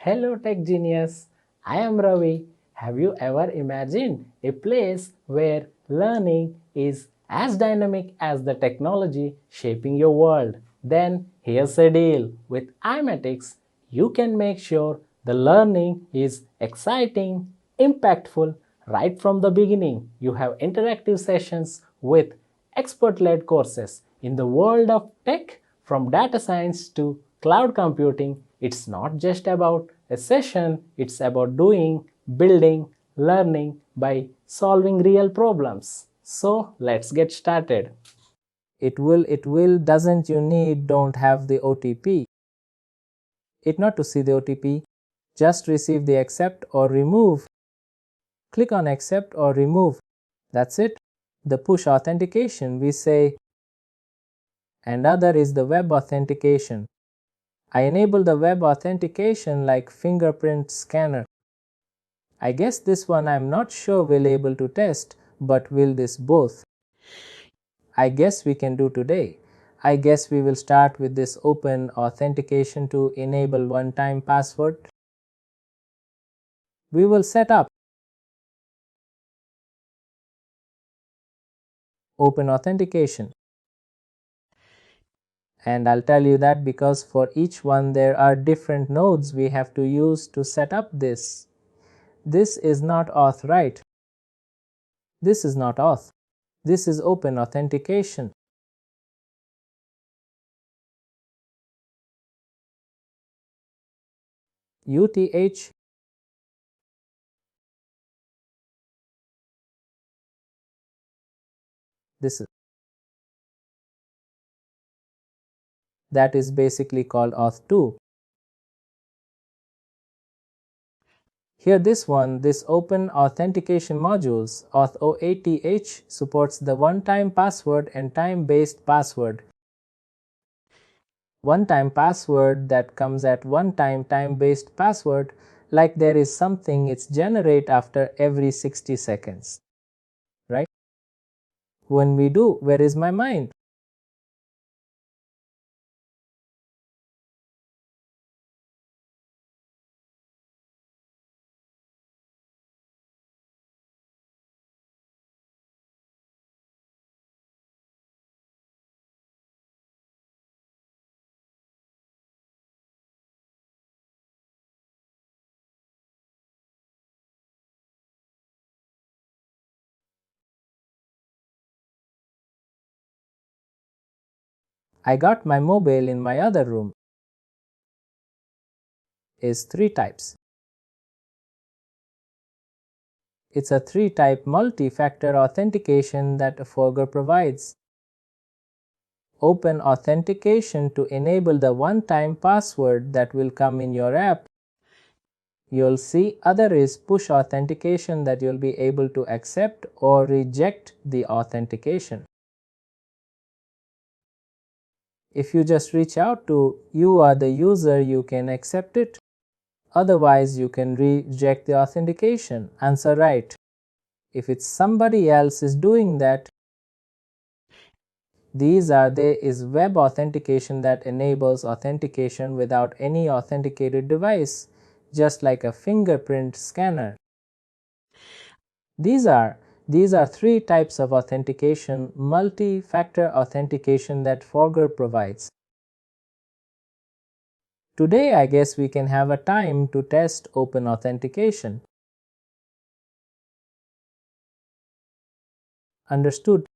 Hello Tech Genius, I am Ravi. Have you ever imagined a place where learning is as dynamic as the technology shaping your world? Then here's a deal. With iMatix, you can make sure the learning is exciting, impactful right from the beginning. You have interactive sessions with expert-led courses. In the world of tech, from data science to cloud computing, it's not just about a session, it's about doing, building, learning by solving real problems. So let's get started. It will, doesn't you need, don't have the OTP. It not to see the OTP, just receive the accept or remove. Click on accept or remove. That's it. The push authentication we say, and other is the web authentication. I enable the web authentication like fingerprint scanner. I guess this one I'm not sure we'll able to test, but will this both? I guess we can do today. I guess we will start with this open authentication to enable one-time password. We will set up open authentication. And I'll tell you that because for each one there are different nodes we have to use to set up this. This is not auth, right? This is not auth. This is open authentication. UTH this is that is basically called auth 2. Here this open authentication modules auth OATH supports the one-time password and time-based password. One-time password that comes at one-time time-based password, like there is something it's generate after every 60 seconds, right? When we do, where is my mind? I got my mobile in my other room. Is 3 types. It's a 3-type multi-factor authentication that ForgeRock provides. Open authentication to enable the one-time password that will come in your app. You'll see other is push authentication that you'll be able to accept or reject the authentication. If you just reach out to you are the user, you can accept it. Otherwise, you can reject the authentication. Answer right. If it's somebody else is doing that, there is web authentication that enables authentication without any authenticated device, just like a fingerprint scanner. These are 3 types of authentication, multi-factor authentication that ForgeRock provides. Today, I guess we can have a time to test open authentication. Understood?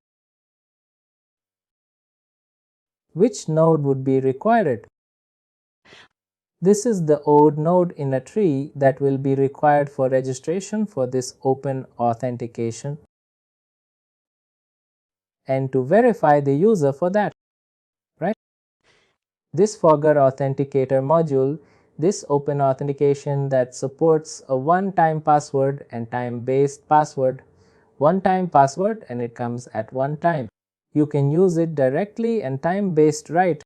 Which node would be required? This is the odd node in a tree that will be required for registration for this open authentication and to verify the user for that, right? This ForgeRock Authenticator module, this open authentication that supports a one-time password and time-based password, one-time password and it comes at one time. You can use it directly and time-based, right?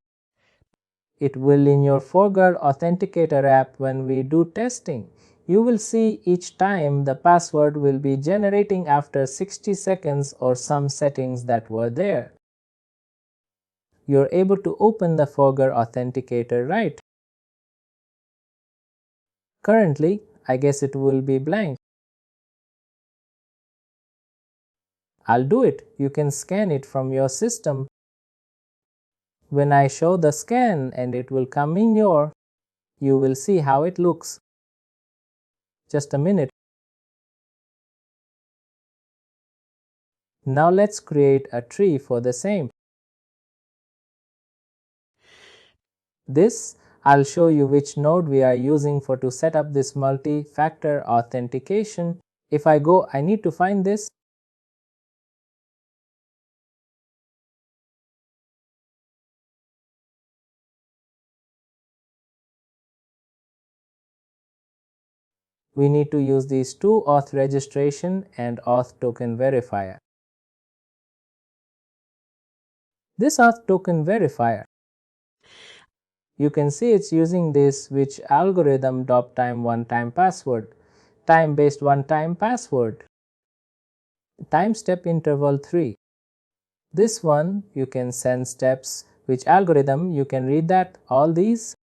It will in your ForgeRock Authenticator app when we do testing. You will see each time the password will be generating after 60 seconds or some settings that were there. You're able to open the ForgeRock Authenticator, right? Currently, I guess it will be blank. I'll do it. You can scan it from your system. When I show the scan and it will come in you will see how it looks. Just a minute. Now let's create a tree for the same. I'll show you which node we are using to set up this multi-factor authentication. If I need to find this. We need to use these two auth registration and auth token verifier. This auth token verifier, you can see it's using this which algorithm time one-time password, time-based one-time password, time step interval 3. This one you can send steps, which algorithm you can read that all these.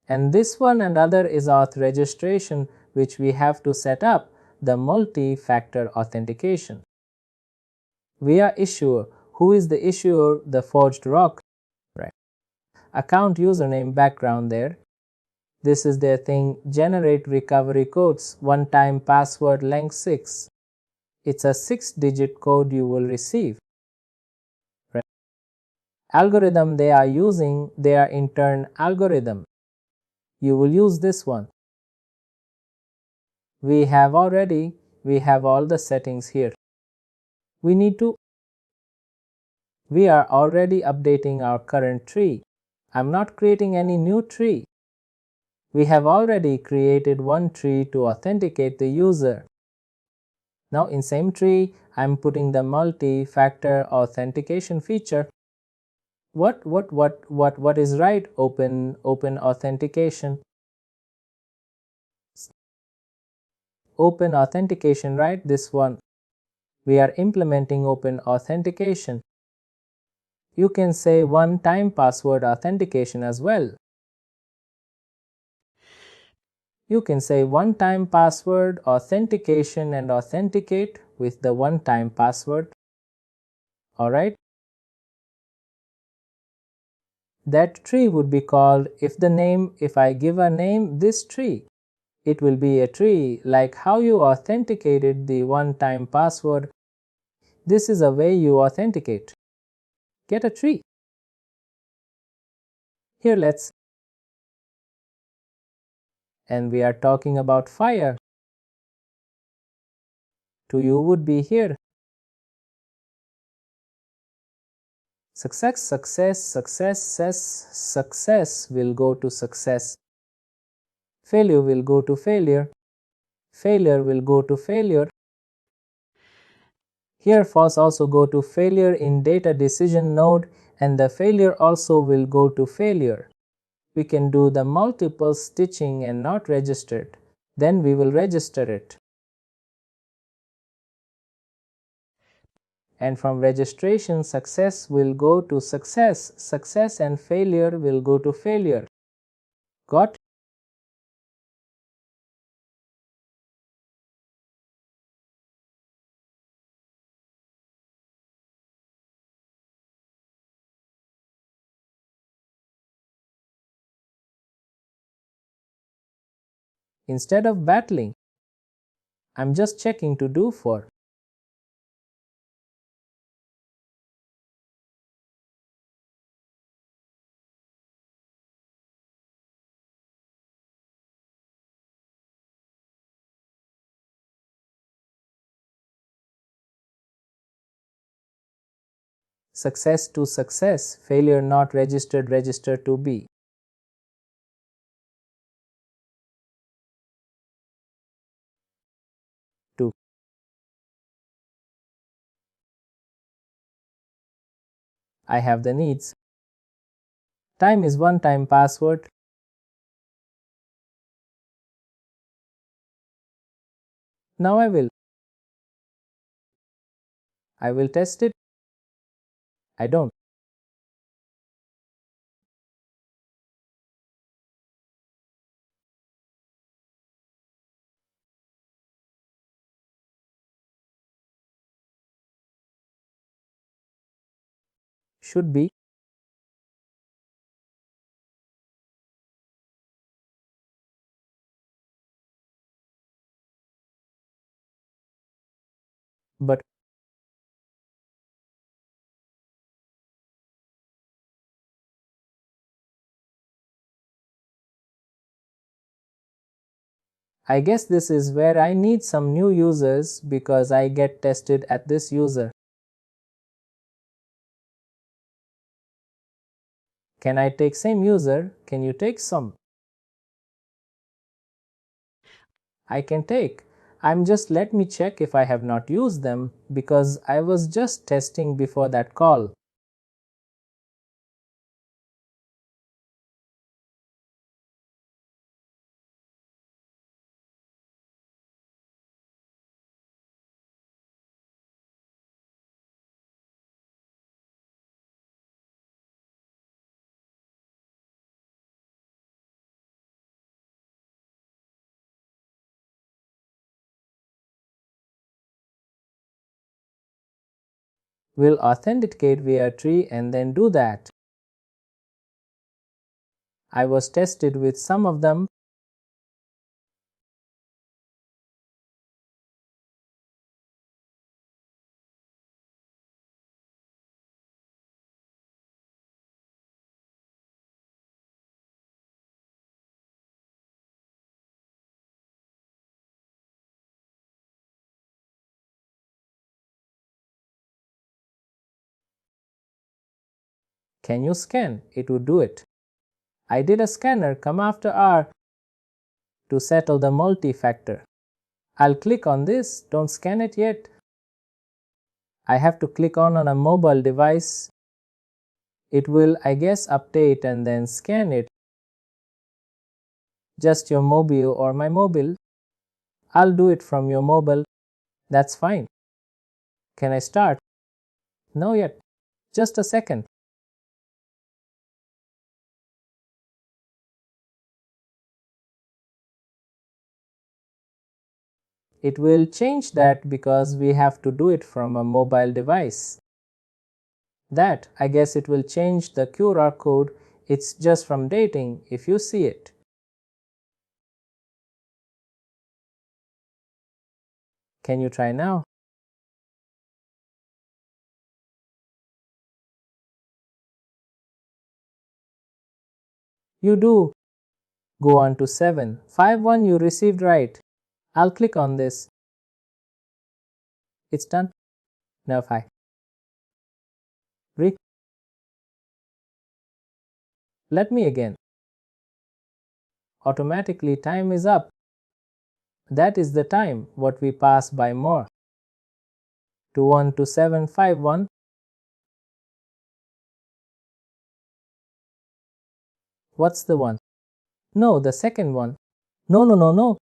And this one and other is auth registration, which we have to set up the multi-factor authentication. We are issuer. Who is the issuer? The ForgeRock. Right. Account username background there. This is their thing. Generate recovery codes. One-time password length 6. It's a 6-digit code you will receive. Right. Algorithm they are using, their intern algorithm. You will use this one. We have all the settings here. We are already updating our current tree. I'm not creating any new tree. We have already created one tree to authenticate the user. Now in same tree, I'm putting the multi-factor authentication feature. What is right? Open authentication. Open authentication, right? This one. We are implementing open authentication. You can say one-time password authentication as well. You can say one-time password authentication and authenticate with the one-time password. Alright. That tree would be called, if I give a name this tree, it will be a tree like how you authenticated the one-time password. This is a way you authenticate. Get a tree. Here and we are talking about fire. To you would be here. Success will go to success. Failure will go to failure. Failure will go to failure. Here false also go to failure in data decision node, and the failure also will go to failure. We can do the multiple stitching and not register it. Then we will register it. And from registration, success will go to success. Success and failure will go to failure. Got? Instead of battling, I'm just checking to do for. Success to success, failure not registered, register to be. To. I have the needs. Time is one-time password. Now I will test it. I don't. should be. But I guess this is where I need some new users because I get tested at this user. Can I take same user? Can you take some? I can take. I'm just let me check if I have not used them because I was just testing before that call. We'll authenticate via tree and then do that. I was tested with some of them. Can you scan? It would do it. I did a scanner come after R to settle the multi-factor. I'll click on this, don't scan it yet. I have to click on a mobile device. It will, I guess, update and then scan it. Just your mobile or my mobile. I'll do it from your mobile. That's fine. Can I start? No yet. Just a second. It will change that because we have to do it from a mobile device. That, I guess it will change the QR code. It's just from dating if you see it. Can you try now? You do. Go on to 751 you received right. I'll click on this. It's done. Now 5. Rick, let me again. Automatically time is up. That is the time what we pass by more. 212751. What's the one? No, the second one. No.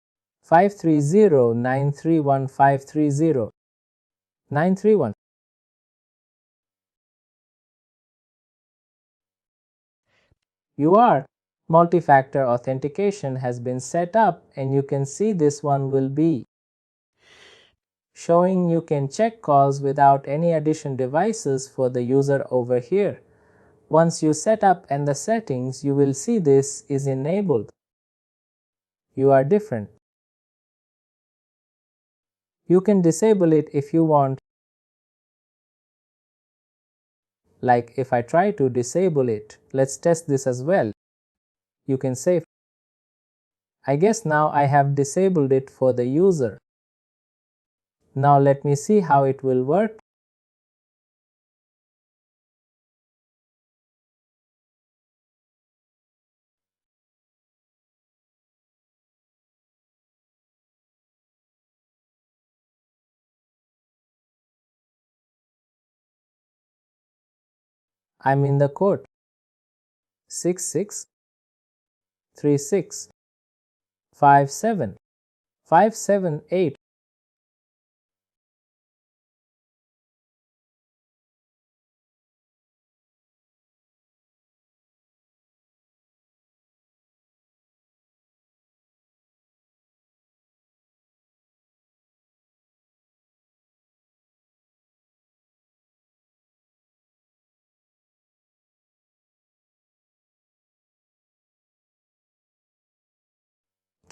530931530. 931. You are. Multi-factor authentication has been set up and you can see this one will be showing you can check calls without any addition devices for the user over here. Once you set up and the settings, you will see this is enabled. You are different. You can disable it if you want. Like if I try to disable it, let's test this as well. You can save. I guess now I have disabled it for the user. Now let me see how it will work. I'm in the code 663657578.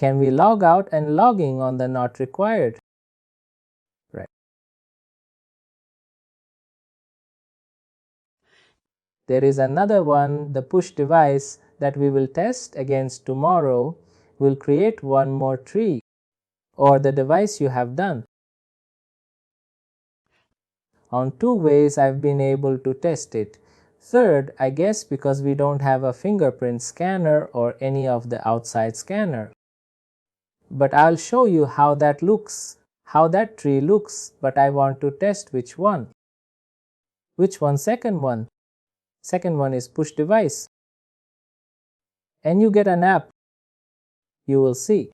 Can we log out and log in on the not required? Right. There is another one, the push device, that we will test against tomorrow. We'll create one more tree or the device you have done. On two ways I've been able to test it. Third, I guess because we don't have a fingerprint scanner or any of the outside scanner. But I'll show you how that looks, how that tree looks, but I want to test which one. Which one? Second one. Second one is push device. And you get an app. You will see.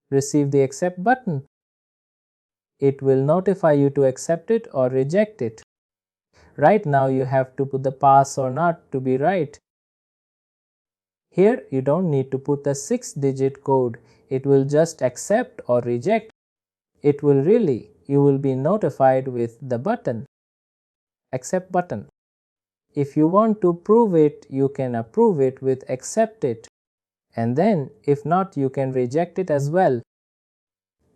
Receive the accept button. It will notify you to accept it or reject it. Right now you have to put the pass or not to be right. Here you don't need to put the 6-digit code. It will just accept or reject. It will really, you will be notified with the button, accept button. If you want to prove it, you can approve it with accept it. And then if not, you can reject it as well.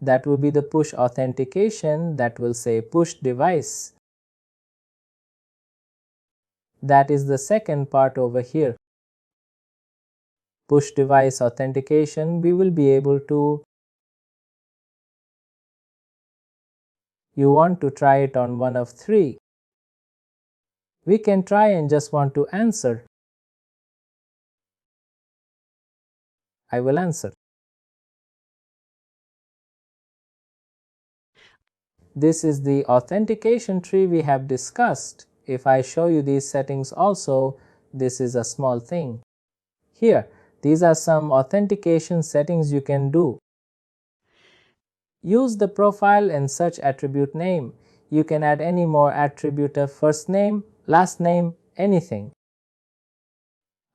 That will be the push authentication that will say push device. That is the second part over here. Push device authentication, we will be able to. You want to try it on one of three. We can try and just want to answer. I will answer. This is the authentication tree we have discussed. If I show you these settings also, this is a small thing. Here, these are some authentication settings you can do. Use the profile and search attribute name. You can add any more attribute of first name, last name, anything.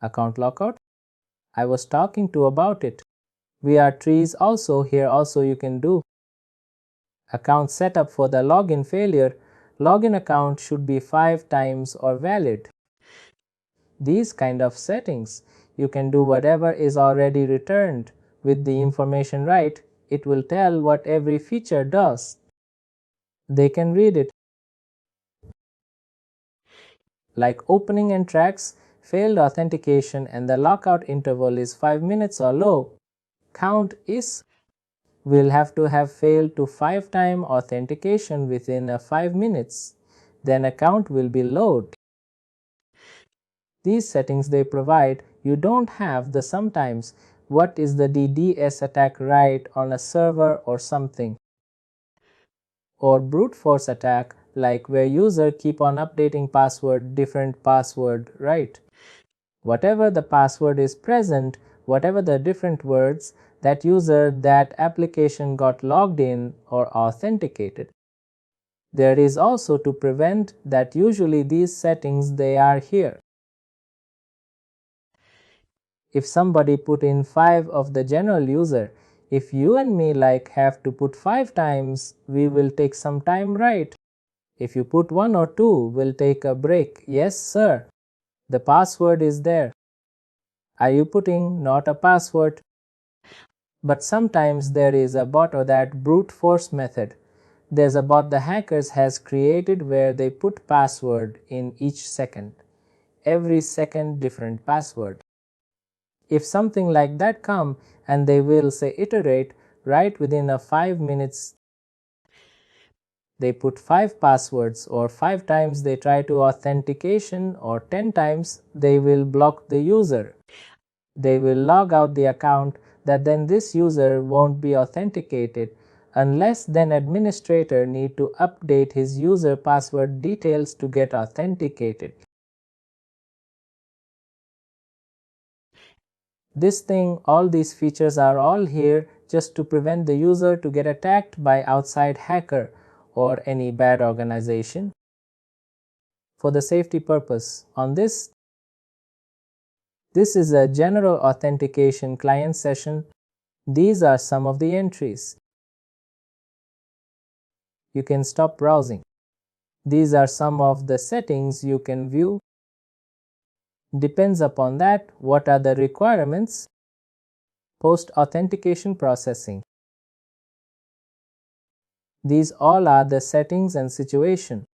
Account lockout. I was talking to about it. We are trees also, here also you can do. Account setup for the login failure. Login account should be 5 times or valid. These kind of settings, you can do whatever is already returned. With the information right, it will tell what every feature does. They can read it. Like opening and tracks, failed authentication and the lockout interval is 5 minutes or low. Count is, we'll have to have failed to 5-time authentication within 5 minutes. Then account will be load. These settings they provide, you don't have the sometimes. What is the DDoS attack right on a server or something? Or brute force attack, like where user keep on updating password, different password, right? Whatever the password is present, whatever the different words, that user, that application got logged in or authenticated. There is also to prevent that usually these settings they are here. If somebody put in 5 of the general user, if you and me like have to put 5 times, we will take some time, right? If you put 1 or 2, we'll take a break. Yes, sir. The password is there. Are you putting not a password? But sometimes there is a bot or that brute force method. There's a bot the hackers has created where they put password in each second. Every second different password. If something like that come and they will say iterate right within a 5 minutes, they put 5 passwords or 5 times they try to authentication or 10 times they will block the user. They will log out the account that then this user won't be authenticated unless then administrator need to update his user password details to get authenticated. This thing, all these features are all here just to prevent the user to get attacked by outside hacker or any bad organization. For the safety purpose, on this is a general authentication client session. These are some of the entries. You can stop browsing. These are some of the settings you can view. Depends upon that what are the requirements. post-authentication processing. These all are the settings and situation.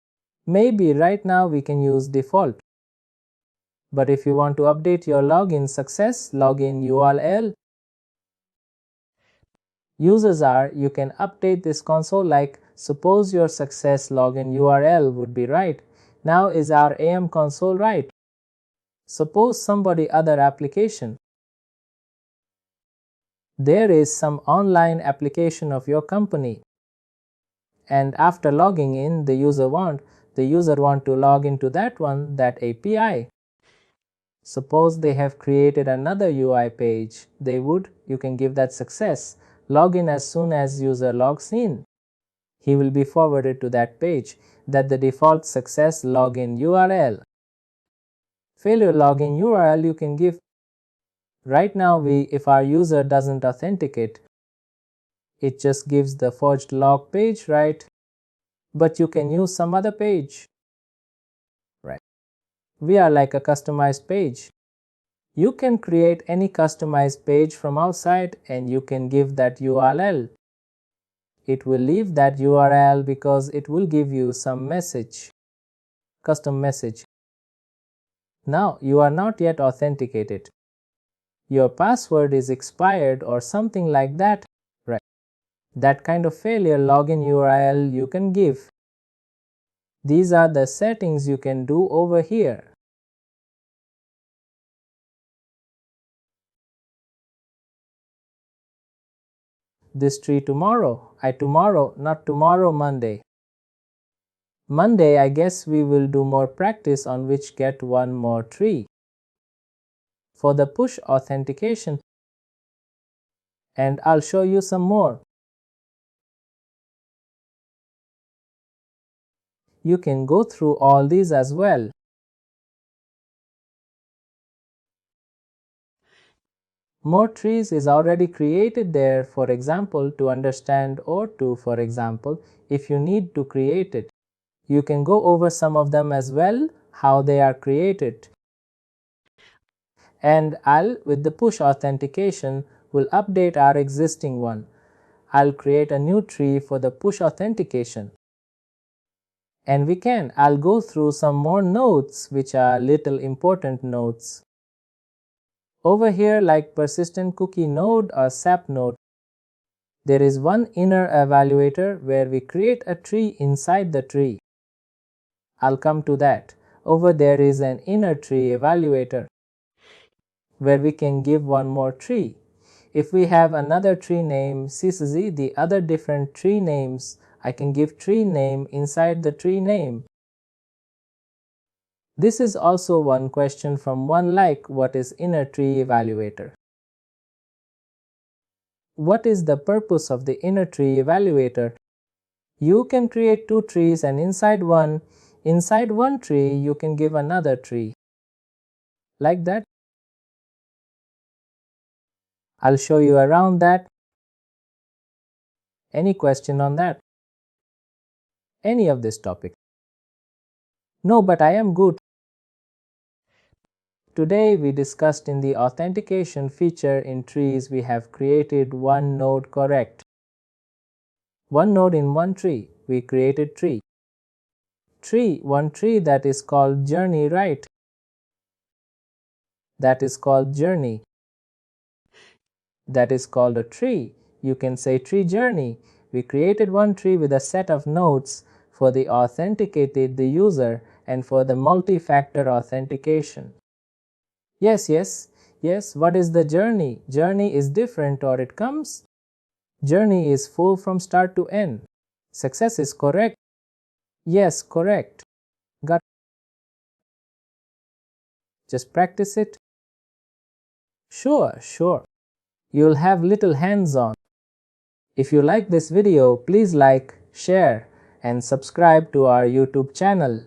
Maybe right now we can use default. But if you want to update your login success login URL, users are, you can update this console like suppose your success login URL would be right. Now is our AM console right? Suppose somebody other application. There is some online application of your company. And after logging in, the user want to log into that API. Suppose they have created another UI page, you can give that success. Log in as soon as user logs in. He will be forwarded to that page, that the default success login URL. Failure login URL you can give. Right now if our user doesn't authenticate, it just gives the forged log page, right? But you can use some other page. Right. We are like a customized page. You can create any customized page from outside and you can give that URL. It will leave that URL because it will give you some message, custom message. Now you are not yet authenticated. Your password is expired or something like that. Right. That kind of failure login URL you can give. These are the settings you can do over here. This tree tomorrow. Not tomorrow, Monday. Monday, I guess we will do more practice on which get one more tree. For the push authentication, and I'll show you some more. You can go through all these as well. More trees is already created there, for example, to understand or to, for example, if you need to create it. You can go over some of them as well, how they are created. And with the push authentication, will update our existing one. I'll create a new tree for the push authentication. And I'll go through some more nodes which are little important nodes. Over here, like persistent cookie node or SAP node, there is one inner evaluator where we create a tree inside the tree. I'll come to that. Over there is an inner tree evaluator where we can give one more tree. If we have another tree name, CCZ, the other different tree names, I can give tree name inside the tree name. This is also one question from one like, what is inner tree evaluator? What is the purpose of the inner tree evaluator? You can create two trees and inside one tree you can give another tree. Like that. I'll show you around that. Any question on that? Any of this topic? No, but I am good. Today we discussed in the authentication feature in trees we have created one node correct. One node in one tree. We created tree. One tree that is called journey, right? That is called journey. That is called a tree. You can say tree journey. We created one tree with a set of nodes for the authenticated the user and for the multi-factor authentication. Yes, what is the journey? Journey is different or it comes. Journey is full from start to end. Success is correct. Yes, correct. Got. Just practice it. Sure. You'll have little hands-on. If you like this video, please like, share, and subscribe to our YouTube channel.